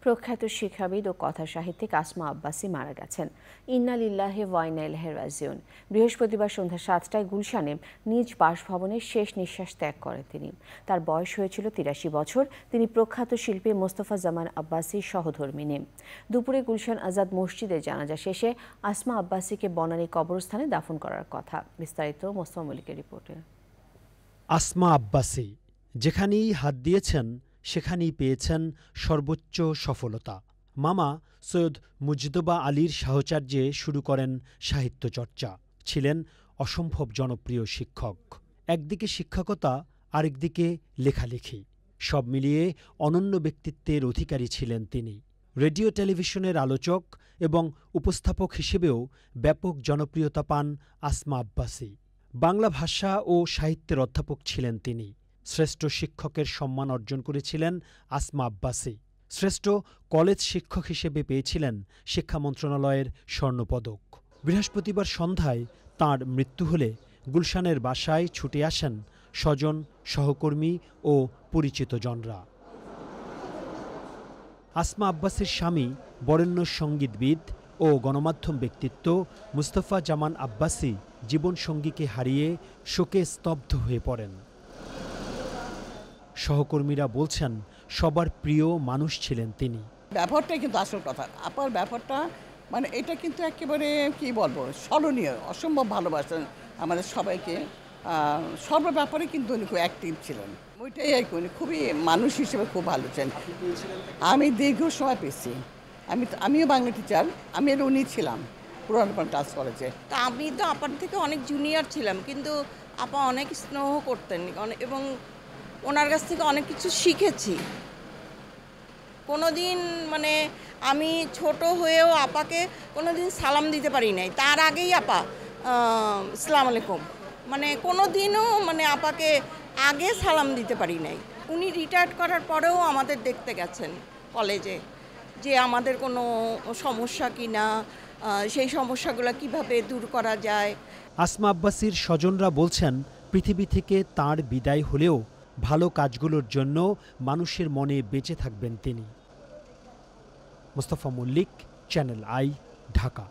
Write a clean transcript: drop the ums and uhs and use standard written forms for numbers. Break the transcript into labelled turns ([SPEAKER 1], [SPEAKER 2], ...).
[SPEAKER 1] প্রখ্যাত শিক্ষাবিদ ও কথা সাহিত্যিক আসমা আব্বাসী মারা গেছেন। ইন্না লিল্লাহি ওয়া ইন্না ইলাইহি রাজিউন। বৃহস্পতিবার সন্ধ্যা 7টায় গুলশানে নিজ বাসভবনে শেষ নিঃশ্বাস ত্যাগ করেন তিনি। তার বয়স হয়েছিল 83 বছর। তিনি প্রখ্যাত শিল্পী মোস্তফা জামান আব্বাসীর সহধর্মিণী। দুপুরে গুলশান আজাদ মসজিদে জানাজা শেষে আসমা আব্বাসীকে বনানী কবরস্থানে দাফন করার কথা। বিস্তারিত মোস্তফা মল্লিকের রিপোর্টে।
[SPEAKER 2] আসমা আব্বাসী যেখানেই হাত দিয়েছেন সেখানেই পেয়েছেন সর্বোচ্চ সফলতা। মামা সৈয়দ মুজতবা আলীর সাহচর্যে শুরু করেন সাহিত্য চর্চা। ছিলেন অসম্ভব জনপ্রিয় শিক্ষক। একদিকে শিক্ষকতা, আরেকদিকে লেখালেখি, সব মিলিয়ে অনন্য ব্যক্তিত্বের অধিকারী ছিলেন তিনি। রেডিও টেলিভিশনের আলোচক এবং উপস্থাপক হিসেবেও ব্যাপক জনপ্রিয়তা পান আসমা আব্বাসী। বাংলা ভাষা ও সাহিত্যের অধ্যাপক ছিলেন তিনি। শ্রেষ্ঠ শিক্ষকের সম্মান অর্জন করেছিলেন আসমা আব্বাসী। শ্রেষ্ঠ কলেজ শিক্ষক হিসেবে পেয়েছিলেন শিক্ষা মন্ত্রণালয়ের স্বর্ণপদক। বৃহস্পতিবার সন্ধ্যায় তাঁর মৃত্যু হলে গুলশানের বাসায় ছুটে আসেন স্বজন, সহকর্মী ও পরিচিতজনরা। আসমা আব্বাসীর স্বামী বরেণ্য সঙ্গীতবিদ ও গণমাধ্যম ব্যক্তিত্ব মুস্তফা জামান আব্বাসী জীবনসঙ্গীকে হারিয়ে শোকে স্তব্ধ হয়ে পড়েন। সহকর্মীরা বলছেন, সবার প্রিয় মানুষ ছিলেন তিনি।
[SPEAKER 3] ব্যাপারটাই কিন্তু আসল কথা। আপার ব্যাপারটা মানে এটা কিন্তু একেবারে কি বলবো, স্মরণীয়। অসম্ভব ভালোবাসেন আমাদের সবাইকে। সর্ব ব্যাপারে কিন্তু উনি খুব অ্যাক্টিভ ছিলেন। ওইটাই আর কি, উনি খুবই মানুষ হিসেবে খুব ভালো ছিলেন। আমি দীর্ঘ সময় পেয়েছি। আমিও বাংলা টিচার, আমি আর উনি ছিলাম পুরানো ক্লাস কলেজে।
[SPEAKER 4] তা আমি তো আপার থেকে অনেক জুনিয়র ছিলাম, কিন্তু আপা অনেক স্নেহ করতেন এবং ওনার কাছ থেকে অনেক কিছু শিখেছি। কোনোদিন মানে আমি ছোট হয়েও আপাকে কোনোদিন সালাম দিতে পারি নাই। তার আগেই আপা আসসালামু আলাইকুম, মানে কোনোদিনও মানে আপাকে আগে সালাম দিতে পারি নাই। উনি রিটায়ার্ড করার পরেও আমাদের দেখতে গেছেন কলেজে, যে আমাদের কোনো সমস্যা কি না, সেই সমস্যাগুলো কিভাবে দূর করা যায়।
[SPEAKER 2] আসমা আব্বাসীর স্বজনরা বলছেন, পৃথিবী থেকে তাঁর বিদায় হলেও ভালো কাজগুলোর জন্য মানুষের মনে বেঁচে থাকবেন তিনি। Mostafa Mallik, channel I, Dhaka.